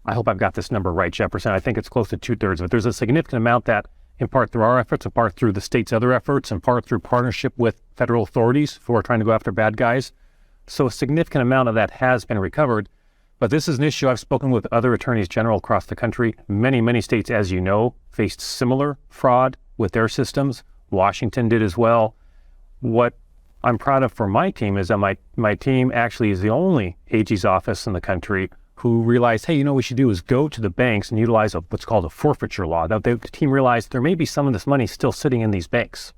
I hope I've got this number right, Jefferson. I think it's close to 2/3 of it. There's a significant amount that, in part through our efforts, in part through the state's other efforts, in part through partnership with federal authorities who are trying to go after bad guys. So a significant amount of that has been recovered. But this is an issue I've spoken with other attorneys general across the country. Many states, as you know, faced similar fraud with their systems. Washington did as well. what I'm proud of for my team is that my team actually is the only AG's office in the country who realized, hey, what we should do is go to the banks and utilize what's called a forfeiture law. The team realized there may be some of this money still sitting in these banks,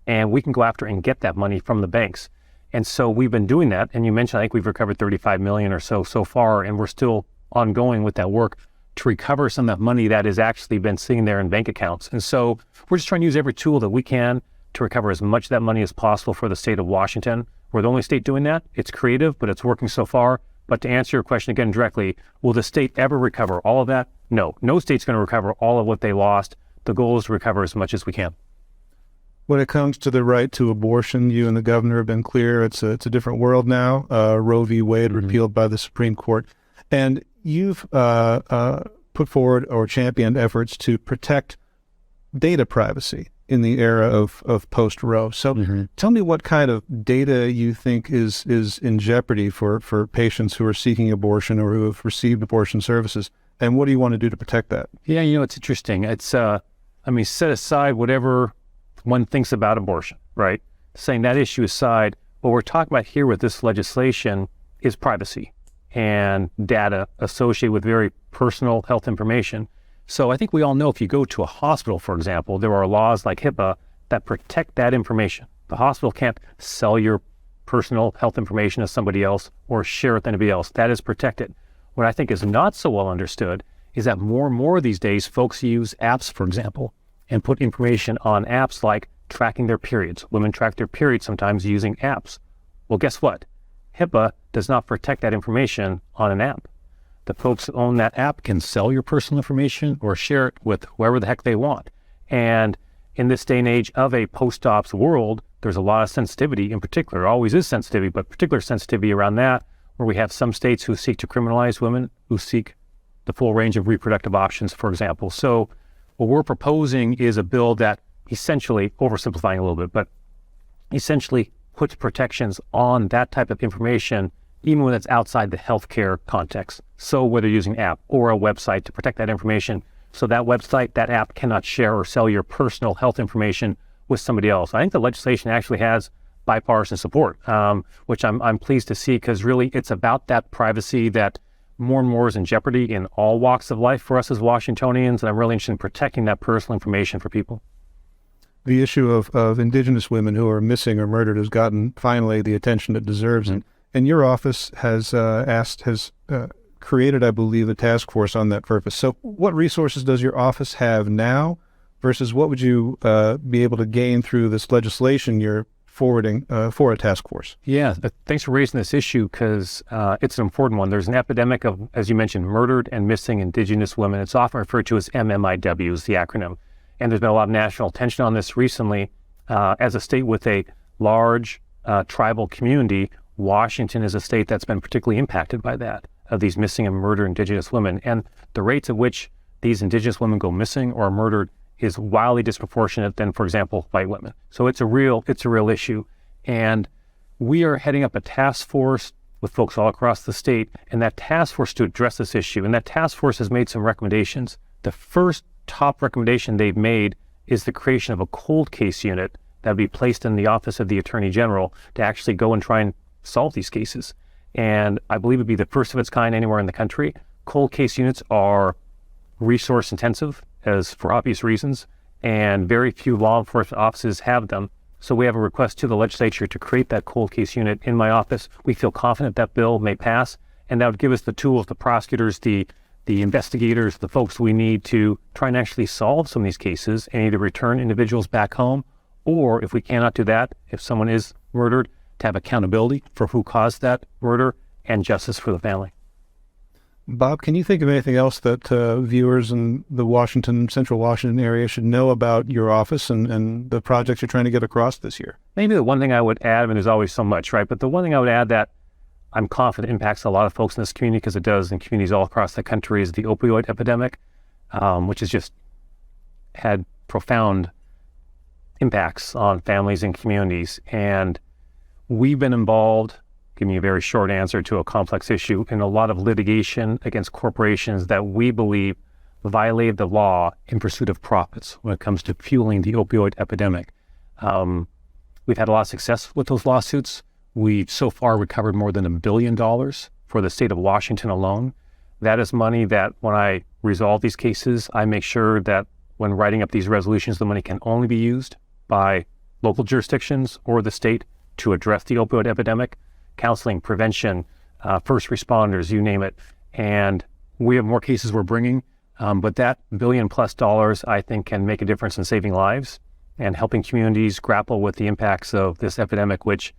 and we can go after and get that money from the banks. And so we've been doing that. And you mentioned, I think we've recovered 35 million or so far, and we're still ongoing with that work to recover some of that money that has actually been sitting there in bank accounts. And so we're just trying to use every tool that we can to recover as much of that money as possible for the state of Washington. We're the only state doing that. It's creative, but it's working so far. But to answer your question again directly, will the state ever recover all of that? No. No state's going to recover all of what they lost. The goal is to recover as much as we can. When it comes to the right to abortion, you and the governor have been clear. It's a different world now. Roe v. Wade repealed by the Supreme Court. And you've put forward or championed efforts to protect data privacy in the era of post-Roe. So tell me what kind of data you think is in jeopardy for patients who are seeking abortion or who have received abortion services, and what do you want to do to protect that? Yeah, it's interesting. It's, set aside whatever one thinks about abortion, right? Saying that issue aside, what we're talking about here with this legislation is privacy and data associated with very personal health information. So I think we all know if you go to a hospital, for example, there are laws like HIPAA that protect that information. The hospital can't sell your personal health information to somebody else or share it with anybody else. That is protected. What I think is not so well understood is that more and more these days, folks use apps, for example, and put information on apps like tracking their periods. Women track their periods sometimes using apps. Well, guess what? HIPAA does not protect that information on an app. The folks who own that app can sell your personal information or share it with whoever the heck they want. And in this day and age of a post-ops world, there's a lot of sensitivity in particular. There always is sensitivity, but particular sensitivity around that, where we have some states who seek to criminalize women, who seek the full range of reproductive options, for example. So what we're proposing is a bill that essentially, oversimplifying a little bit, but essentially puts protections on that type of information, even when it's outside the healthcare context. So whether you're using an app or a website to protect that information, so that website, that app cannot share or sell your personal health information with somebody else. I think the legislation actually has bipartisan support, which I'm pleased to see, because really it's about that privacy that more and more is in jeopardy in all walks of life for us as Washingtonians, and I'm really interested in protecting that personal information for people. The issue of Indigenous women who are missing or murdered has gotten finally the attention it deserves. And your office has created, I believe, a task force on that purpose. So what resources does your office have now versus what would you be able to gain through this legislation you're forwarding for a task force? Yeah, thanks for raising this issue, because it's an important one. There's an epidemic of, as you mentioned, murdered and missing Indigenous women. It's often referred to as MMIW, is the acronym. And there's been a lot of national attention on this recently. As a state with a large tribal community, Washington is a state that's been particularly impacted by that, of these missing and murdered Indigenous women. And the rates at which these Indigenous women go missing or are murdered is wildly disproportionate than, for example, white women. So it's a real issue. And we are heading up a task force with folks all across the state, and that task force to address this issue. And that task force has made some recommendations. The first top recommendation they've made is the creation of a cold case unit that would be placed in the Office of the Attorney General to actually go and try and solve these cases. And I believe it'd be the first of its kind anywhere in the country. Cold case units are resource intensive, as for obvious reasons, and very few law enforcement offices have them. So we have a request to the legislature to create that cold case unit in my office. We feel confident that bill may pass, and that would give us the tools, the prosecutors, the investigators, the folks we need to try and actually solve some of these cases and either return individuals back home, or if we cannot do that, if someone is murdered, to have accountability for who caused that murder and justice for the family. Bob, can you think of anything else that viewers in the Central Washington area should know about your office and the projects you're trying to get across this year? Maybe the one thing I would add, I mean, there's always so much, right? But the one thing I would add that I'm confident impacts a lot of folks in this community, because it does in communities all across the country, is the opioid epidemic, which has just had profound impacts on families and communities. And we've been involved, give me a very short answer to a complex issue, in a lot of litigation against corporations that we believe violated the law in pursuit of profits when it comes to fueling the opioid epidemic. We've had a lot of success with those lawsuits. We've so far recovered more than $1 billion for the state of Washington alone. That is money that when I resolve these cases, I make sure that when writing up these resolutions, the money can only be used by local jurisdictions or the state to address the opioid epidemic, counseling, prevention, first responders, you name it. And we have more cases we're bringing, but that $1 billion+ I think can make a difference in saving lives and helping communities grapple with the impacts of this epidemic, which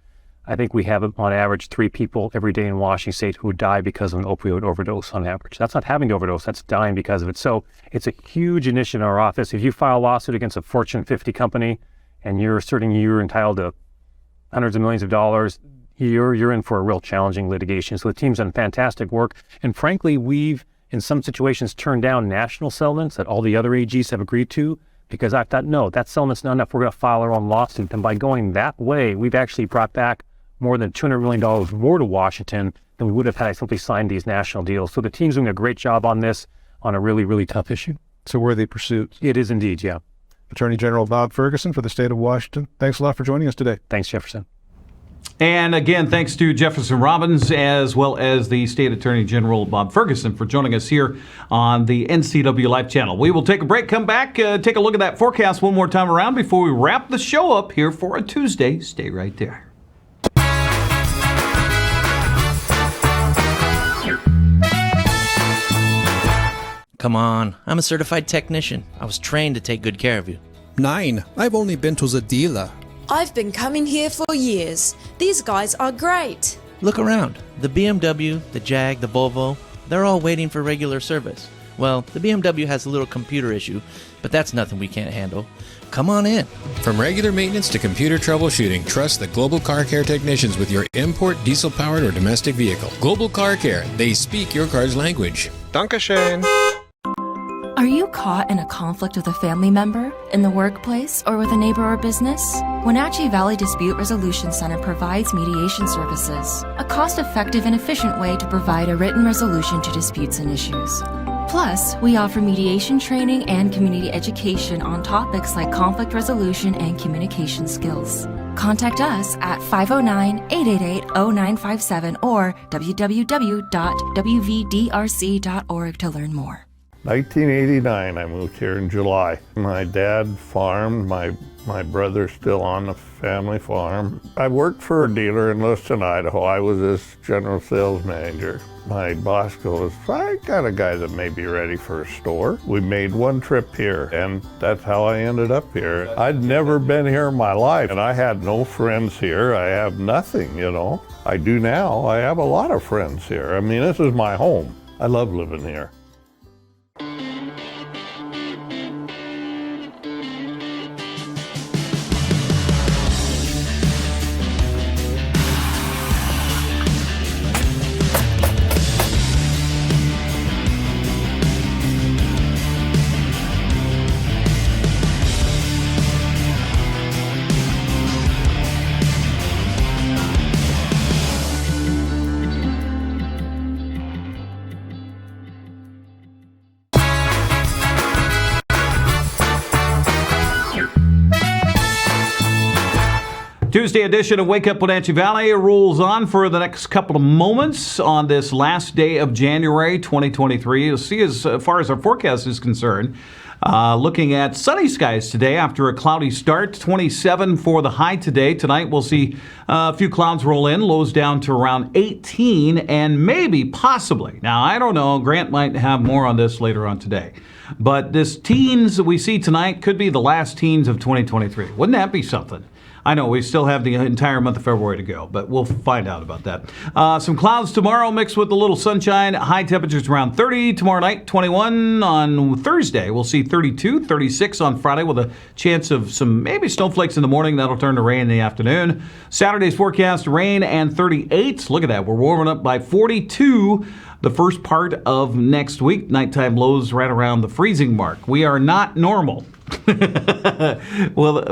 I think we have on average 3 people every day in Washington state who die because of an opioid overdose on average. That's not having to overdose, that's dying because of it. So it's a huge initiative in our office. If you file a lawsuit against a Fortune 50 company and you're asserting you're entitled to hundreds of millions of dollars, you're in for a real challenging litigation. So the team's done fantastic work. And frankly, we've, in some situations, turned down national settlements that all the other AGs have agreed to because I thought, no, that settlement's not enough. We're going to file our own lawsuit. And by going that way, we've actually brought back more than $200 million more to Washington than we would have had I simply signed these national deals. So the team's doing a great job on this on a really, really tough issue. It's a worthy pursuit. It is indeed, yeah. Attorney General Bob Ferguson for the state of Washington. Thanks a lot for joining us today. Thanks, Jefferson. And again, thanks to Jefferson Robbins as well as the State Attorney General Bob Ferguson for joining us here on the NCW Life channel. We will take a break, come back, take a look at that forecast one more time around before we wrap the show up here for a Tuesday. Stay right there. Come on, I'm a certified technician. I was trained to take good care of you. 9. I've only been to the dealer. I've been coming here for years. These guys are great. Look around. The BMW, the Jag, the Volvo, they're all waiting for regular service. Well, the BMW has a little computer issue, but that's nothing we can't handle. Come on in. From regular maintenance to computer troubleshooting, trust the Global Car Care technicians with your import, diesel-powered, or domestic vehicle. Global Car Care. They speak your car's language. Dankeschön. Are you caught in a conflict with a family member, in the workplace, or with a neighbor or business? Wenatchee Valley Dispute Resolution Center provides mediation services, a cost-effective and efficient way to provide a written resolution to disputes and issues. Plus, we offer mediation training and community education on topics like conflict resolution and communication skills. Contact us at 509-888-0957 or www.wvdrc.org to learn more. 1989, I moved here in July. My dad farmed, my brother's still on the family farm. I worked for a dealer in Lewiston, Idaho. I was his general sales manager. My boss goes, I got a guy that may be ready for a store. We made one trip here, and that's how I ended up here. I'd never been here in my life, and I had no friends here. I have nothing, you know. I do now. I have a lot of friends here. I mean, this is my home. I love living here. Tuesday edition of Wake Up Wenatchee Valley rolls on for the next couple of moments on this last day of January 2023. You'll see as far as our forecast is concerned, looking at sunny skies today after a cloudy start, 27 for the high today. Tonight we'll see a few clouds roll in, lows down to around 18 and maybe possibly. Now, I don't know, Grant might have more on this later on today. But this teens that we see tonight could be the last teens of 2023. Wouldn't that be something? I know we still have the entire month of February to go, but we'll find out about that. Some clouds tomorrow mixed with a little sunshine. High temperatures around 30 tomorrow night, 21 on Thursday. We'll see 32, 36 on Friday with a chance of some maybe snowflakes in the morning. That'll turn to rain in the afternoon. Saturday's forecast, rain and 38. Look at that. We're warming up by 42 the first part of next week. Nighttime lows right around the freezing mark. We are not normal. Well,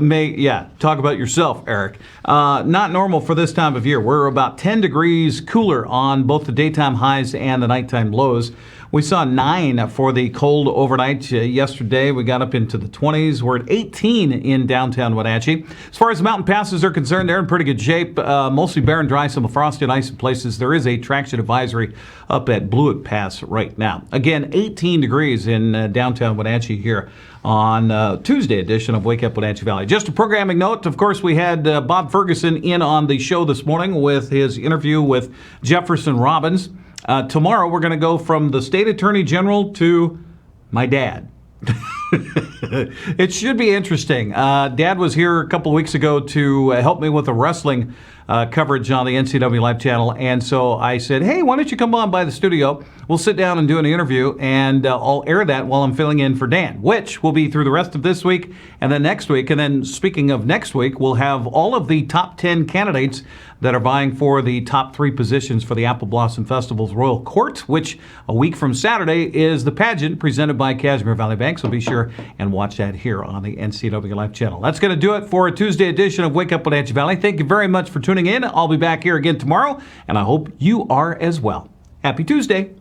talk about yourself, Eric. Not normal for this time of year. We're about 10 degrees cooler on both the daytime highs and the nighttime lows. We saw 9 for the cold overnight yesterday. We got up into the 20s. We're at 18 in downtown Wenatchee. As far as the mountain passes are concerned, they're in pretty good shape. Mostly bare and dry, some frosty and ice in places. There is a traction advisory up at Blewett Pass right now. Again, 18 degrees in downtown Wenatchee here on Tuesday edition of Wake Up Wenatchee Valley. Just a programming note, of course, we had Bob Ferguson in on the show this morning with his interview with Jefferson Robbins. Tomorrow we're going to go from the state attorney general to my dad. It should be interesting. Dad was here a couple of weeks ago to help me with the wrestling coverage on the NCW Live channel. And so I said, hey, why don't you come on by the studio? We'll sit down and do an interview, and I'll air that while I'm filling in for Dan, which will be through the rest of this week and then next week. And then speaking of next week, we'll have all of the top 10 candidates that are vying for the top 3 positions for the Apple Blossom Festival's Royal Court, which a week from Saturday is the pageant presented by Cashmere Valley Bank. So be sure and watch that here on the NCW Live channel. That's going to do it for a Tuesday edition of Wake Up Wenatchee Valley. Thank you very much for tuning in. I'll be back here again tomorrow, and I hope you are as well. Happy Tuesday.